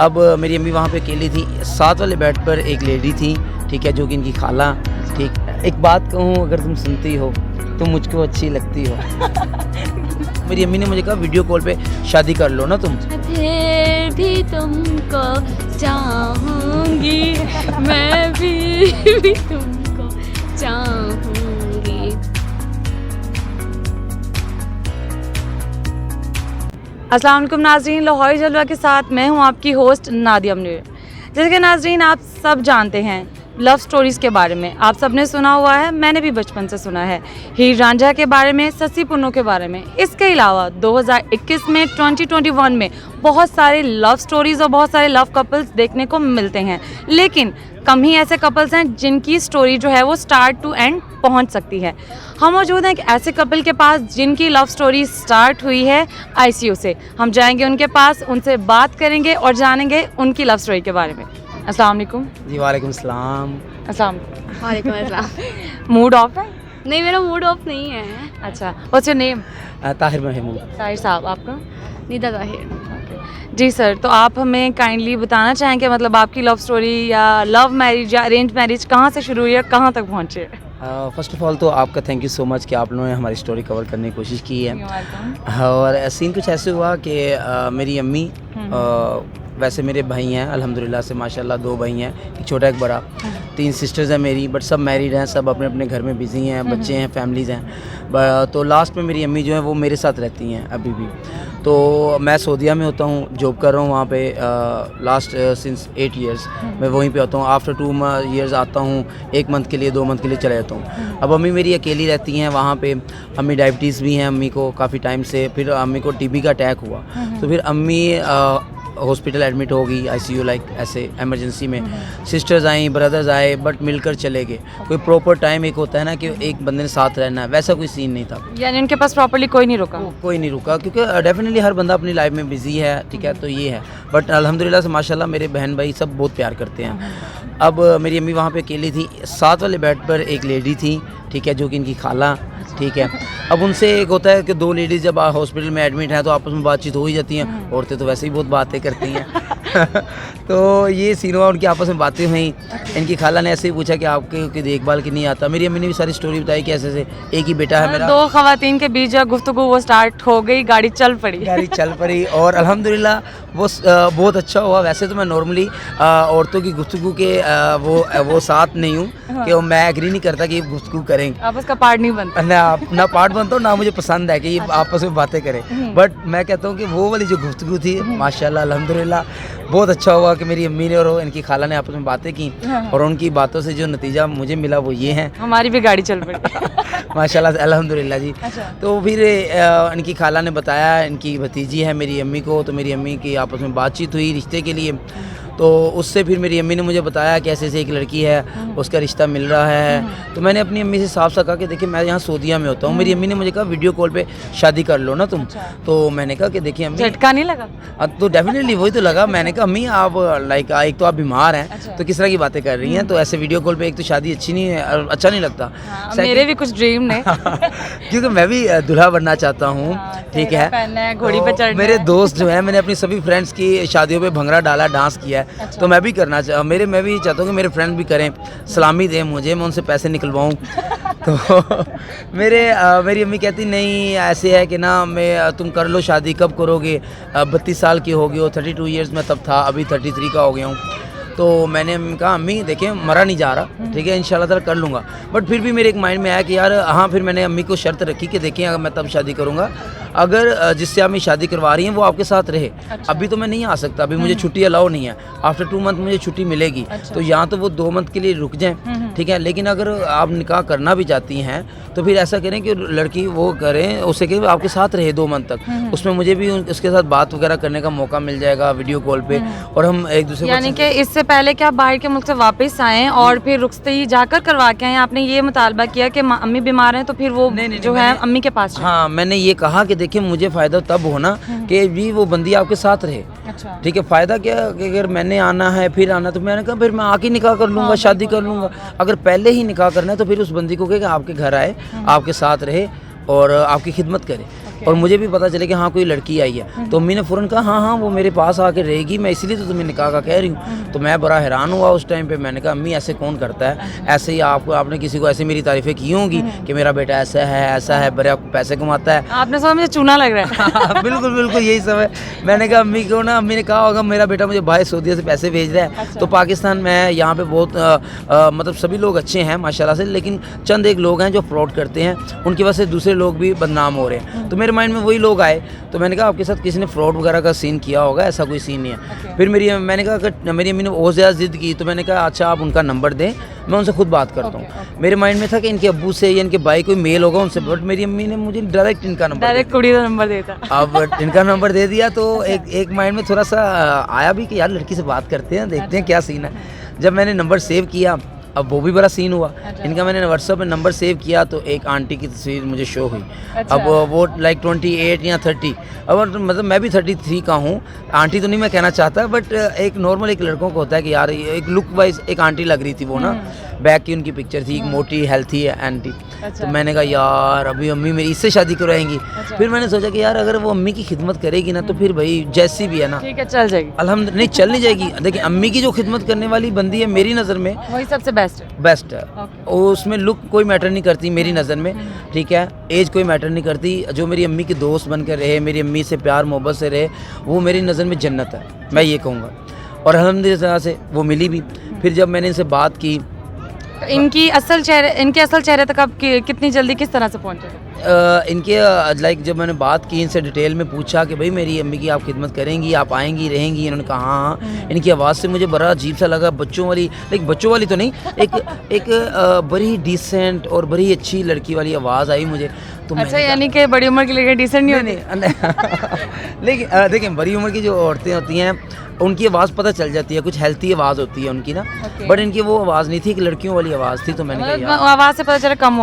अब मेरी अम्मी वहाँ पे अकेली थी, साथ वाले बेड पर एक लेडी थी, ठीक है, जो कि इनकी खाला। ठीक, एक बात कहूँ, अगर तुम सुनती हो तो मुझको अच्छी लगती हो। मेरी अम्मी ने मुझे कहा वीडियो कॉल पे शादी कर लो ना तुम। फिर भी तुमको चाहूंगी, मैं भी तुमको चाहूंगी। अस्सलाम वालेकुम नाज़रीन, लाहौरी जलवा के साथ मैं हूं आपकी होस्ट नादिया मुनीर। जैसे कि नाज़रीन आप सब जानते हैं लव स्टोरीज़ के बारे में, आप सब ने सुना हुआ है, मैंने भी बचपन से सुना है, हीर रांझा के बारे में, सस्सी पुन्नू के बारे में। इसके अलावा 2021 में 2021 में बहुत सारे लव स्टोरीज़ और बहुत सारे लव कपल्स देखने को मिलते हैं, लेकिन कम ही ऐसे कपल्स हैं जिनकी स्टोरी जो है वो स्टार्ट टू एंड पहुंच सकती है। हम मौजूद हैं एक ऐसे कपल के पास जिनकी लव स्टोरी स्टार्ट हुई है ICU से। हम जाएंगे उनके पास, उनसे बात करेंगे और जानेंगे उनकी लव स्टोरी के बारे में। अस्सलाम वालेकुम। जी वालेकुम सलाम। अस्सलाम वालेकुम अस्सलाम। मूड ऑफ है? नहीं, मेरा मूड ऑफ नहीं है। अच्छा, what's your name? Tahir Mahmood. Tahir साहब, आपका? निदा ताहिर। जी सर, तो आप हमें काइंडली बताना चाहेंगे मतलब आपकी लव स्टोरी या लव मैरिज या अरेंज मैरिज कहाँ से शुरू हुई है, कहाँ तक पहुँचे? फ़र्स्ट ऑफ़ ऑल तो आपका थैंक यू सो मच कि आप लोगों ने हमारी स्टोरी कवर करने की कोशिश की है। और सीन कुछ ऐसे हुआ कि मेरी अम्मी, वैसे मेरे भाई हैं अल्हम्दुलिल्लाह से, माशाल्लाह 2 भाई हैं, एक छोटा एक बड़ा, 3 सिस्टर्स हैं मेरी, बट सब मैरिड हैं, सब अपने अपने घर में बिज़ी हैं, बच्चे हैं, फैमिलीज़ हैं। तो लास्ट में मेरी अम्मी जो है वो मेरे साथ रहती हैं अभी भी। तो मैं सऊदीया में होता हूँ, जॉब कर रहा हूँ वहाँ पे लास्ट सिंस 8 ईयर्स मैं वहीं पे होता हूँ। आफ्टर 2 ईयर्स आता हूँ, 1 मंथ के लिए, 2 मंथ के लिए चला जाता हूँ। अब अम्मी मेरी अकेली रहती हैं वहाँ पे। अम्मी डायबिटीज़ भी हैं अम्मी को काफ़ी टाइम से, फिर अम्मी को TB का अटैक हुआ, तो फिर अम्मी हॉस्पिटल एडमिट हो गई, ICU लाइक ऐसे इमरजेंसी में। सिस्टर्स आई, ब्रदर्स आए, बट मिलकर चले गए। कोई प्रॉपर टाइम एक होता है ना कि एक बंदे ने साथ रहना है, वैसा कोई सीन नहीं था। यानी उनके पास प्रॉपर्ली कोई नहीं रुका? कोई नहीं रुका, क्योंकि डेफिनेटली हर बंदा अपनी लाइफ में बिजी है, ठीक है, तो ये है। बट अल्हम्दुलिल्लाह से माशाल्लाह मेरे बहन भाई सब बहुत प्यार करते हैं। अब मेरी अम्मी वहाँ पे अकेली थी, साथ वाले बेड पर एक लेडी थी, ठीक है, जो कि इनकी खाला। ठीक है, अब उनसे एक होता है कि 2 लेडीज़ जब हॉस्पिटल में एडमिट हैं तो आपस में बातचीत हो ही जाती हैं। औरतें तो वैसे ही बहुत बातें करती हैं। तो ये सीन हुआ, उनकी आपस में बातें हुई। इनकी खाला ने ऐसे ही पूछा कि आपके की देखभाल की नहीं आता। मेरी अम्मी ने भी सारी स्टोरी बताई कि ऐसे ऐसे एक ही बेटा है मेरा। 2 खवातीन के बीच जो गुफ्तगू वो स्टार्ट हो गई, गाड़ी चल पड़ी। और अल्हम्दुलिल्लाह वो बहुत अच्छा हुआ। वैसे तो मैं नॉर्मली औरतों की गुफ्तगू के वो साथ नहीं हूँ, कि वो मैं एग्री नहीं करता कि ये गुफ्तगू करें, आप उसका पार्ट नहीं बनता। ना पार्ट बनता हूँ, ना मुझे पसंद है कि ये आपस में बातें करें। बट मैं कहता हूँ कि वो वाली जो गुफ्तगू थी माशाल्लाह अल्हम्दुलिल्लाह बहुत अच्छा हुआ कि मेरी अम्मी ने और इनकी खाला ने आपस में बातें की, और उनकी बातों से जो नतीजा मुझे मिला वो ये है, हमारी भी गाड़ी चल पड़ी। माशाल्लाह से अल्हम्दुलिल्लाह जी। अच्छा। तो फिर इनकी खाला ने बताया, इनकी भतीजी है मेरी अम्मी को, तो मेरी अम्मी की आपस में बातचीत हुई रिश्ते के लिए। तो उससे फिर मेरी अम्मी ने मुझे बताया कि ऐसे ऐसे एक लड़की है, उसका रिश्ता मिल रहा है। तो मैंने अपनी अम्मी से साफ सा कहा कि देखिए मैं यहाँ सऊदीया में होता हूँ। मेरी अम्मी ने मुझे कहा वीडियो कॉल पे शादी कर लो ना तुम। तो मैंने कहा कि देखिए अम्मी, झटका नहीं लगा? तो डेफिनेटली वही तो लगा। मैंने कहा अम्मी आप लाइक एक तो आप बीमार हैं, तो किस तरह की बातें कर रही हैं, तो ऐसे वीडियो कॉल पे एक तो शादी अच्छी नहीं है, अच्छा नहीं लगता। मेरे भी कुछ ड्रीम ने क्योंकि मैं भी दूल्हा बनना चाहता हूँ, ठीक है, घोड़ी पे चढ़ना मेरे है। दोस्त जो है, मैंने अपनी सभी फ्रेंड्स की शादियों पे भंगड़ा डाला, डांस किया है। तो मैं भी करना मैं भी चाहता हूँ कि मेरे फ्रेंड भी करें, सलामी दें मुझे, मैं उनसे पैसे निकलवाऊँ। तो मेरी अम्मी कहती नहीं ऐसे है कि ना तुम कर लो शादी, कब करोगे, 32 साल की हो गई हो, 32 ईयर्स में तब था, अभी 33 का हो गया हूँ। तो मैंने कहा अम्मी देखिए मरा नहीं जा रहा, ठीक है, इंशाल्लाह ताला कर लूँगा। बट फिर भी मेरे एक माइंड में आया कि यार हाँ, फिर मैंने अम्मी को शर्त रखी कि देखिए अगर मैं तब शादी करूँगा अगर जिससे आप शादी करवा रही हैं वो आपके साथ रहे। अच्छा। अभी तो मैं नहीं आ सकता, अभी मुझे छुट्टी अलाउ नहीं है। आफ्टर 2 मंथ मुझे छुट्टी मिलेगी। अच्छा। तो यहाँ तो वो 2 मंथ के लिए रुक जाएं, ठीक है, लेकिन अगर आप निकाह करना भी चाहती हैं तो फिर ऐसा करें कि लड़की वो करें, उसे कि आपके साथ रहे 2 मंथ तक। उसमें मुझे भी उसके साथ बात वगैरह करने का मौका मिल जाएगा वीडियो कॉल पे, और हम एक दूसरे को यानी कि इससे पहले कि आप बाहर के मुल्क से वापस आएँ और फिर रुखसती जाकर करवा के आएँ, आपने ये मुतालबा किया कि अम्मी बीमार हैं तो फिर वो जो है अम्मी के पास। हाँ, मैंने ये कहा कि देखिए मुझे फ़ायदा तब होना कि भी वो बंदी आपके साथ रहे। अच्छा। ठीक है, फ़ायदा क्या कि अगर मैंने आना है फिर आना, तो मैंने कहा फिर मैं आके निकाह कर लूँगा, शादी कर लूँगा। अगर पहले ही निकाह करना है तो फिर उस बंदी को कहे कि आपके घर आए, आपके साथ रहे और आपकी खिदमत करे। और मुझे भी पता चले कि हाँ कोई लड़की आई है, तो अम्मी ने फ़ौरन कहा हाँ हाँ वो मेरे पास आके रहेगी, मैं इसलिए तो तुम्हें निकाह का कह रही हूँ। तो मैं बड़ा हैरान हुआ उस टाइम पे। मैंने कहा अम्मी ऐसे कौन करता है, ऐसे ही आपने किसी को ऐसे मेरी तारीफ़ें की होंगी कि मेरा बेटा ऐसा है बड़े पैसे कमाता है। आपने समझा मुझे चूना लग रहा है। बिल्कुल बिल्कुल यही सब है। मैंने कहा अम्मी को ना, अम्मी ने कहा होगा मेरा बेटा मुझे भाई सऊदीया से पैसे भेज रहा है। तो पाकिस्तान में यहाँ पे बहुत मतलब सभी लोग अच्छे हैं माशाल्लाह से, लेकिन चंद एक लोग हैं जो फ्रॉड करते हैं, उनकी वजह से दूसरे लोग भी बदनाम हो रहे हैं। तो मेरे माइंड में वही लोग आए, तो मैंने कहा आपके साथ किसी ने फ्रॉड वगैरह का सीन किया होगा, ऐसा कोई सीन नहीं है। फिर मैंने कहा कि मेरी अम्मी ने बहुत ज़्यादा ज़िद की, तो मैंने कहा अच्छा आप उनका नंबर दें, मैं उनसे खुद बात करता हूँ। मेरे माइंड में था कि इनके अब्बू से या इनके भाई कोई मेल होगा उनसे, बट मेरी अम्मी ने मुझे डायरेक्ट इनका नंबर डायरेक्ट कुड़ी का नंबर देता। अब इनका नंबर दे दिया, तो एक माइंड में थोड़ा सा आया भी कि यार लड़की से बात करते हैं, देखते हैं क्या सीन है। जब मैंने नंबर सेव किया, अब वो भी बड़ा सीन हुआ। इनका मैंने व्हाट्सएप पे नंबर सेव किया तो एक आंटी की तस्वीर मुझे शो हुई। अब वो लाइक 28 या 30, अब मतलब मैं भी 33 का हूँ। आंटी तो नहीं मैं कहना चाहता, बट एक नॉर्मल एक लड़कों को होता है कि यार एक लुक वाइज एक आंटी लग रही थी वो ना। बैक की उनकी पिक्चर थी, एक मोटी हेल्थी आंटी। तो मैंने कहा यार अभी अम्मी मेरी इससे शादी कराएंगी। फिर मैंने सोचा कि यार अगर वो अम्मी की खिदमत करेगी ना तो फिर भाई जैसी भी है ना, ठीक है चल जाएगी। अल्हम्दुलिल्लाह, नहीं चल नहीं जाएगी। देखिए अम्मी की जो खिदमत करने वाली बंदी है मेरी नज़र में वही सबसे बेस्ट है। है। उसमें लुक कोई मैटर नहीं करती मेरी नज़र में, ठीक है, एज कोई मैटर नहीं करती। जो मेरी अम्मी की दोस्त बनकर रहे, मेरी अम्मी से प्यार मोहब्बत से रहे, वो मेरी नज़र में जन्नत है, मैं ये कहूँगा। और अल्हम्दुलिल्लाह से वो मिली भी। फिर जब मैंने इनसे बात की, इनके असल चेहरे तक आप कितनी जल्दी किस तरह से पहुंचे थे? इनके लाइक जब मैंने बात की इनसे डिटेल में पूछा कि भाई मेरी अम्मी की आप खिदमत करेंगी, आप आएंगी रहेंगी, इन्होंने कहा हाँ। इनकी आवाज़ से मुझे बड़ा अजीब सा लगा, बच्चों वाली, लाइक बच्चों वाली तो नहीं, एक बड़ी डिसेंट और बड़ी अच्छी लड़की वाली आवाज़ आई मुझे। तो अच्छा यानी कि बड़ी उम्र की लड़की डिसेंट नहीं होती? लेकिन देखिए बड़ी उम्र की जो औरतें होती हैं उनकी आवाज़ पता चल जाती है, कुछ हेल्थी आवाज़ होती है उनकी ना। बट इनकी वो आवाज़ नहीं थी, कि लड़कियों वाली आवाज़ थी। तो मैंने कहा यार आवाज़ से पता चला कम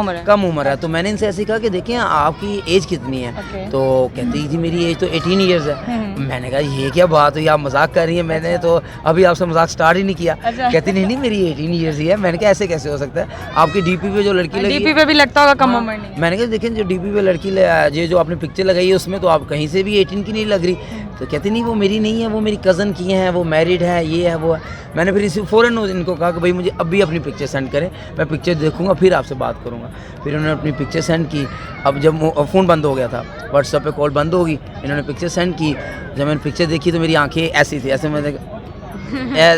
उम्र है। तो मैंने इनसे ऐसे कहा कि देखिए आपकी एज कितनी है? तो कहती थी मेरी एज तो 18 ईयर्स है। मैंने कहा ये क्या बात हुई, आप मजाक कर रही हैं, मैंने तो अभी आपसे मजाक स्टार्ट ही नहीं किया। कहती नहीं मेरी 18 ईयर्स ही है। मैंने कहा ऐसे कैसे हो सकता है, आपकी डीपी पे जो लड़की लगी, डीपी पे भी लगता होगा कम उम्र नहीं। मैंने कहा देखिए जो डीपी पे लड़की जो आपने पिक्चर लगाई है उसमें तो आप कहीं से भी 18 की नहीं लग रही। तो कहती नहीं वो मेरी नहीं है, वो मेरी कज़न की है, वो मैरिड है, ये है वो है। मैंने फिर इसी फ़ौरन इनको कहा कि भाई मुझे अभी अपनी पिक्चर सेंड करें, मैं पिक्चर देखूंगा फिर आपसे बात करूंगा। फिर उन्होंने अपनी पिक्चर सेंड की। अब जब फ़ोन बंद हो गया था, व्हाट्सएप पे कॉल बंद होगी, इन्होंने पिक्चर सेंड की। जब मैंने पिक्चर देखी तो मेरी आंखें ऐसी थी, ऐसे मैंने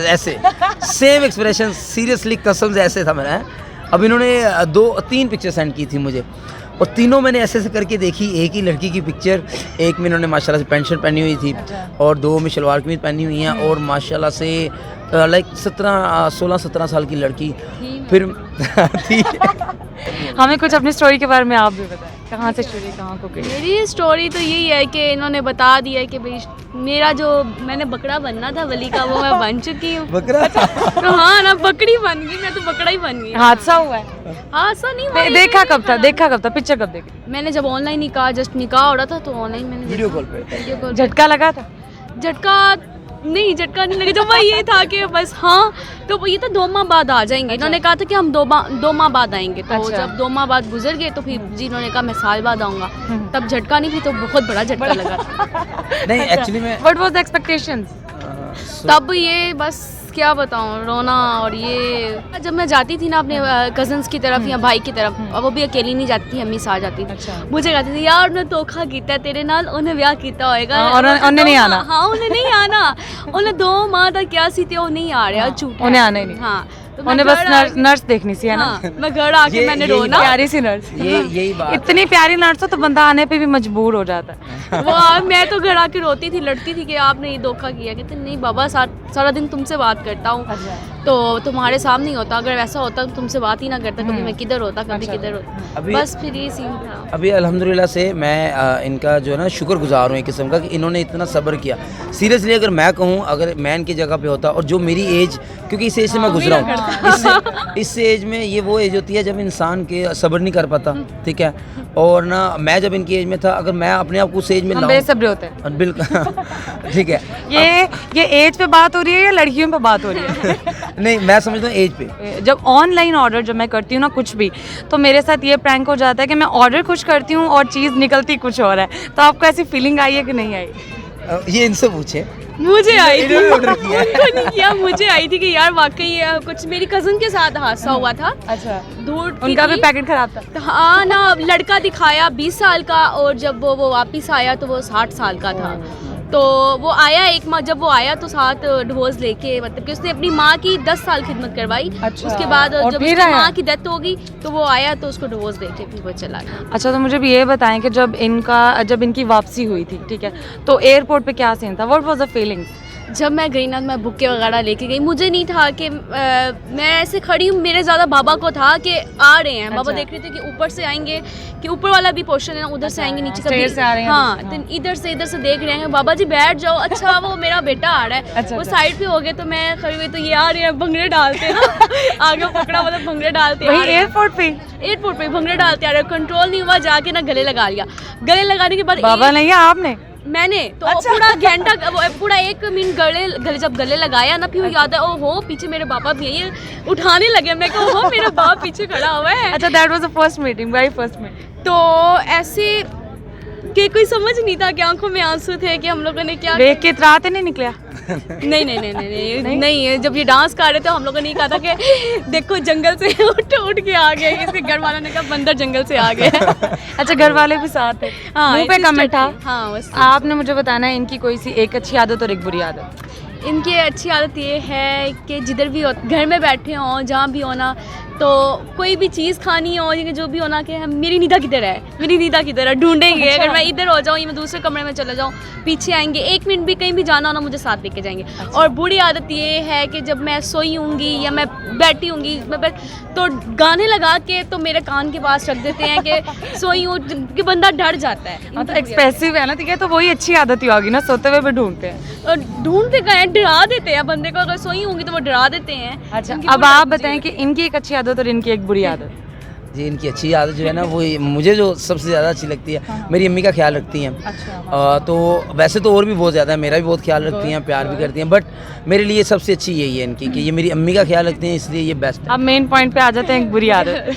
ऐसे सेम एक्सप्रेशन, सीरियसली कसम से ऐसे था मेरा। अब इन्होंने 2-3 पिक्चर सेंड की थी मुझे, और तीनों मैंने ऐसे ऐसे करके देखी। एक ही लड़की की पिक्चर, एक में इन्होंने माशाल्लाह से पैंट शर्ट पहनी हुई थी, और 2 में शलवार कमीज पहनी हुई हैं, और माशाल्लाह से लाइक 16-17 साल की लड़की फिर थी। हमें कुछ अपनी स्टोरी के बारे में आप भी बताएं, कहाँ से शुरू, कहाँ को गई? मेरी स्टोरी तो यही है कि इन्होंने बता दिया कि भाई मेरा जो मैंने बकरा बनना था वली का, वो मैं बन चुकी हूँ। बकरा? तो हाँ ना, बकरी बन गई मैं, तो बकरा ही बन गई। हादसा हुआ है? हादसा नहीं हुआ। देखा कब था पिक्चर कब देखी? मैंने जब ऑनलाइन निकाह, जस्ट निकाह हो रहा था तो ऑनलाइन मैंने वीडियो कॉल पे। Video call. झटका लगा था? झटका नहीं लगा, तो वह ये था कि बस हाँ, तो ये तो 2 माह बाद आ जाएंगे। इन्होंने कहा था कि हम 2 माह बाद आएंगे। तो जब 2 माह बाद गुजर गए तो फिर जी इन्होंने कहा मैं साल बाद आऊँगा। तब झटका नहीं, भी तो बहुत बड़ा झटका लगा था। नहीं एक्चुअली मैं व्हाट वाज द एक्सपेक्टेशंस? तब ये बस क्या बताऊँ, रोना। और ये जब मैं जाती थी ना अपने कजन्स की तरफ या भाई की तरफ, और वो भी अकेली नहीं जाती थी, अम्मी साथ जाती थी। मुझे कहती थी यार उन्हें धोखा किया तेरे नाल, उन्हें ब्याह किया होएगा और उन्हें नहीं आना। हाँ उन्हें नहीं आना, उन्हें 2 माह तक क्या सी थे, वो नहीं आ रहा, झूठ उन्हें आना ही नहीं। हाँ तो उन्हें बस नर्स देखनी सी है ना। हाँ, मैं घर आके मैंने रोना। प्यारी सी नर्स, यही बात। इतनी प्यारी नर्स हो तो बंदा आने पे भी मजबूर हो जाता है। वो मैं तो घर आके रोती थी, लड़ती थी कि आपने ये धोखा किया। कहते नहीं बाबा, सारा दिन तुमसे बात करता हूँ तो तुम्हारे सामने ही होता, अगर वैसा होता तो तुमसे बात ही ना करता, कभी मैं किधर होता, कभी किधर होता। बस फिर ये सीन था। अभी अल्हम्दुलिल्लाह से मैं इनका जो है ना शुक्रगुजार हूँ एक किस्म का, कि इन्होंने इतना सब्र किया। सीरियसली अगर मैं कहूँ, अगर मैं इनकी जगह पे होता, और जो मेरी एज, क्योंकि इस एज से मैं गुजरा हूँ, इस एज में ये वो एज होती है जब इंसान के सब्र नहीं कर पाता, ठीक है। और ना मैं जब इनकी एज में था, अगर मैं अपने आप को उस एज में बेसब्र होते हैं, बिल्कुल ठीक है। ये एज पे बात हो रही है या लड़कियों पे बात हो रही है? नहीं, मैं समझता हूँ एज पे। जब ऑनलाइन ऑर्डर जब मैं करती हूँ ना कुछ भी, तो मेरे साथ ये प्रैंक हो जाता है कि मैं ऑर्डर कुछ करती हूँ और चीज़ निकलती कुछ और है। तो आपको ऐसी फीलिंग आई है कि नहीं आई? ये इनसे पूछे। मुझे आई थी, इन्होंने ऑर्डर किया है। उनको नहीं किया, मुझे आई थी कि यार वाकई ये कुछ मेरी कज़न के साथ हादसा हुआ था। अच्छा, दूर की उनका भी थी। पैकेट खराब था। तो हाँ ना, लड़का दिखाया 20 साल का और जब वो वापस आया तो वो 60 साल का था। तो वो आया एक माह, जब वो आया तो साथ डिवोर्स लेके, मतलब कि उसने अपनी माँ की 10 साल खिदमत करवाई। अच्छा, उसके बाद और जब फिर उसकी आया? माँ की डेथ हो गई तो वो आया तो उसको डिवोर्स देके फिर वो चला गया। अच्छा, तो मुझे भी ये बताएं कि जब इनकी वापसी हुई थी, ठीक है, तो एयरपोर्ट पे क्या सीन था? What was the feeling? जब मैं गई ना, मैं बुके वगैरह लेके गई। मुझे नहीं था कि मैं ऐसे खड़ी हूँ, मेरे ज़्यादा बाबा को था कि आ रहे हैं। बाबा अच्छा। देख रहे थे कि ऊपर से आएंगे, कि ऊपर वाला भी पोर्शन है ना, उधर से आएंगे, नीचे स्टेयर से आ रहे हैं, हाँ, हाँ। तो इधर से देख रहे हैं, बाबा जी बैठ जाओ। अच्छा, वो मेरा बेटा आ रहा है। अच्छा, वो अच्छा। साइड पे हो गए तो मैं खड़ी हुई, तो ये आ रहे हैं, भंगड़े डालते हैं ना। आगे पकड़ा, मतलब भंगड़े डालते आ वही रहे हैं। एयरपोर्ट पे भंगड़े डालते आ रहे हैं। कंट्रोल नहीं हुआ, जाके ना गले लगा लिया। गले लगाने के बाद बाबा नहीं है आपने? मैंने तो अच्छा। पूरा घंटा, पूरा 1 मिनट गले जब गले लगाया ना, फिर याद है, ओहो पीछे मेरे पापा भी है। ये उठाने लगे, मैं कहा ओहो मेरा बाप पीछे खड़ा हुआ है। अच्छा, that was the first meeting, very first meeting. तो ऐसे कि कोई समझ नहीं था कि आंखों में आंसू थे कि हम लोगों ने क्या देख के इतराते नहीं निकला? नहीं, जब ये डांस कर रहे थे हम लोगों ने कहा था कि देखो जंगल से उठ के आ गए। इसके घर वालों ने कहा बंदर जंगल से आ गया। अच्छा, घर वाले भी साथ थे? हाँ, मुंह पे sister कमेंट था? थी। हाँ, बस आपने मुझे बताना है इनकी कोई सी एक अच्छी आदत और एक बुरी आदत। इनकी अच्छी आदत ये है कि जिधर भी हो, घर में बैठे हों, जहाँ भी होना, तो कोई भी चीज़ खानी हो या जो भी होना, कि हम मेरी निदा किधर है, मेरी निदा किधर है, ढूंढेंगे। अच्छा। अगर मैं इधर हो जाऊँ या मैं दूसरे कमरे में चला जाऊँ, पीछे आएंगे। 1 मिनट भी कहीं भी जाना हो ना, मुझे साथ लेके जाएंगे। और बुरी आदत ये है कि जब मैं सोई होंगी या मैं बैठी होंगी, तो गाने लगा के तो मेरे कान के पास रख देते हैं कि सोई हूँ, कि बंदा डर जाता है। हाँ, तो एक्सप्रेसिव है ना, ठीक है, तो वही अच्छी आदत ही होगी ना, सोते हुए भी ढूंढते हैं। और ढूंढते कहाँ हैं, डरा देते हैं बंदे को। अगर सोई होंगी तो वो डरा देते हैं। अच्छा, इनकी अब बुरी आप आदत बताएं ये कि इनकी एक अच्छी आदत और इनकी एक बुरी आदत। जी, इनकी अच्छी आदत जो है ना, वो मुझे जो सबसे ज़्यादा अच्छी लगती है, मेरी अम्मी का ख्याल रखती हैं। अच्छा, तो वैसे तो और भी बहुत ज़्यादा है, मेरा भी बहुत ख्याल रखती हैं, प्यार भी करती हैं, बट मेरे लिए सबसे अच्छी यही है इनकी, कि ये मेरी अम्मी का ख्याल रखती हैं, इसलिए ये बेस्ट है। अब मेन पॉइंट पे आ जाते हैं, एक बुरी आदत।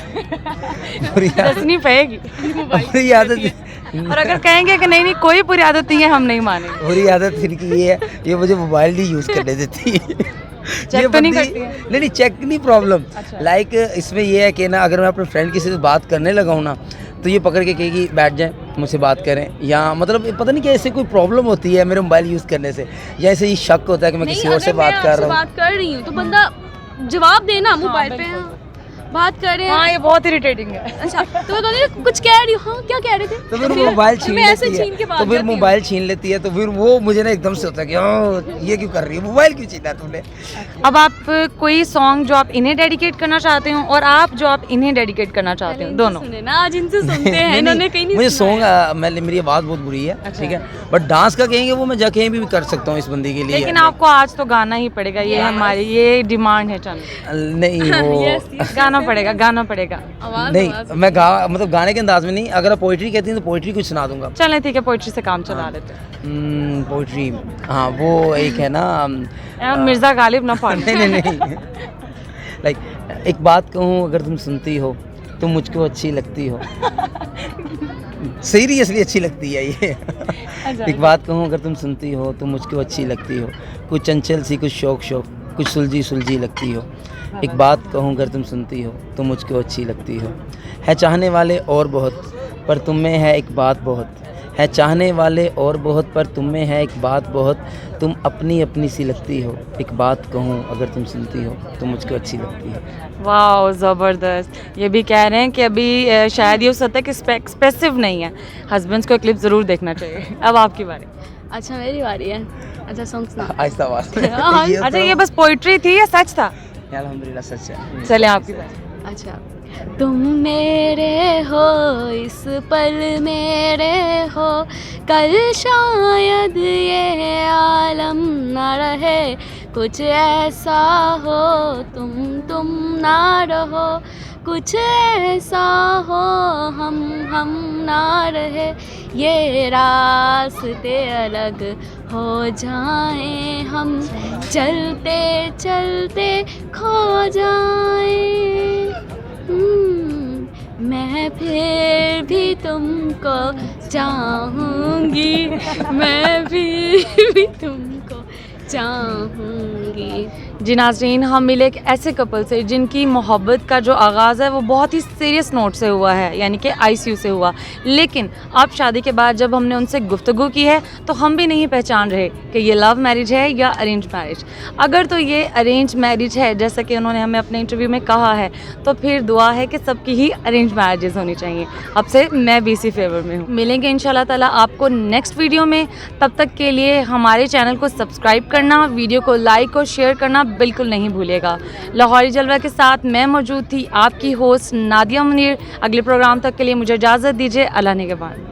बुरी आदत- दसनी पड़ेगी। बुरी आदत और अगर कहेंगे कि नहीं कोई बुरी आदत नहीं है, हम नहीं मानेंगे। बुरी आदत इनकी ये है, ये मुझे मोबाइल नहीं यूज़ करने देती है। चेक तो नहीं करती है? नहीं, चेक नहीं प्रॉब्लम। अच्छा। लाइक इसमें ये है कि ना, अगर मैं अपने फ्रेंड किसी से बात करने लगा हूँ ना, तो ये पकड़ के कहेगी बैठ जाए, मुझसे बात करें, या मतलब पता नहीं क्या ऐसे कोई प्रॉब्लम होती है मेरे मोबाइल यूज़ करने से, या ऐसे ही शक होता है कि मैं नहीं, किसी और से अगर मैं बात कर आपसे रहा हूँ। बात कर रही हूँ तो बंदा जवाब देना मोबाइल पे। हाँ, बात कर रहे हैं। हाँ, ये बहुत इरिटेटिंग है। अच्छा, तो मैं कहूँगी कुछ कह रही हूँ। हाँ, क्या कह रहे थे? तो फिर मोबाइल छीन मैं ऐसे लेती छीन के है, भाग तो फिर जाती हूँ। मोबाइल छीन लेती है, तो फिर वो मुझे ना एकदम से होता है कि ये क्यों कर रही है, मोबाइल क्यों छीना तुमने। अब आप कोई सॉन्ग जो आप इन्हें डेडिकेट करना चाहते हो और आप जो आप इन्हें डेडिकेट करना चाहते हो, पहले दोनों। इनसे सुने ना, आज इनसे सुनते हैं। नहीं, इन्होंने कहीं नहीं मुझे सुना है। सॉन्ग मेरी आवाज़ बहुत बुरी है, ठीक है, बट डांस का कहेंगे वो मैं जा कहीं भी कर सकता हूँ इस बंदी के लिए। लेकिन आपको आज तो गाना ही पड़ेगा, ये हमारी ये डिमांड है चैनल। नहीं, वो Yes, yes. गाना पड़ेगा। आवाज़ नहीं, मैं मतलब गाने के अंदाज में नहीं, अगर आप पोइट्री कहती हैं तो पोइट्री कुछ सुना दूंगा। चलें, ठीक है, पोइट्री से काम चला लेते हैं। पोइट्री, हाँ, वो एक है ना, मिर्जा गालिब ना पाड़। नहीं, लाइक एक बात कहूँ अगर तुम सुनती हो तो मुझको अच्छी लगती हो। सीरियसली अच्छी लगती है ये। एक बात कहूँ अगर तुम सुनती हो तो मुझको अच्छी लगती हो, कुछ चंचल सी, कुछ शौक, कुछ सुलझी लगती हो। एक बात कहूँ अगर तुम सुनती हो तो मुझको अच्छी लगती हो। है चाहने वाले और बहुत, पर तुम में है एक बात बहुत। है चाहने वाले और बहुत, पर तुम में है एक बात बहुत। तुम अपनी सी लगती हो। एक बात कहूँ अगर तुम सुनती हो तो मुझको अच्छी लगती है। वाह, ज़बरदस्त। ये भी कह रहे हैं कि अभी शायद ये हो सकता है कि एक्सप्रेसिव नहीं है, हस्बैंड्स को क्लिप ज़रूर देखना चाहिए। अब आपकी बारी। अच्छा, मेरी बारी है। अच्छा, सॉन्ग सुना। आहिस्ता आवाज़ में। हाँ, अच्छा, ये बस पोइट्री थी या सच था? अल्हम्दुलिल्लाह सच है। चले आपकी बारी। अच्छा, तुम मेरे हो, इस पल मेरे हो, कल शायद ये आलम न रहे, कुछ ऐसा हो तुम ना रहो, कुछ ऐसा हो हम ना रहे, ये रास्ते अलग हो जाएं, हम चलते चलते खो जाएं। मैं फिर भी तुमको चाहूँगी, मैं फिर भी तुमको चाहूँगी। जी नाज़रीन, हम मिले एक ऐसे कपल से जिनकी मोहब्बत का जो आगाज़ है वो बहुत ही सीरियस नोट से हुआ है, यानी कि आईसीयू से हुआ। लेकिन अब शादी के बाद जब हमने उनसे गुफ्तगू की है तो हम भी नहीं पहचान रहे कि ये लव मैरिज है या अरेंज मैरिज। अगर तो ये अरेंज मैरिज है, जैसा कि उन्होंने हमें अपने इंटरव्यू में कहा है, तो फिर दुआ है कि सबकी ही अरेंज मैरिजेस होनी चाहिए। अब से मैं भी इसी फेवर में हूँ। मिलेंगे इंशाल्लाह ताला आपको नेक्स्ट वीडियो में। तब तक के लिए हमारे चैनल को सब्सक्राइब करना, वीडियो को लाइक और शेयर करना बिल्कुल नहीं भूलिएगा। लाहौरी जलवा के साथ मैं मौजूद थी, आपकी होस्ट नादिया मुनीर। अगले प्रोग्राम तक के लिए मुझे इजाज़त दीजिए। अल्लाह निगहबान।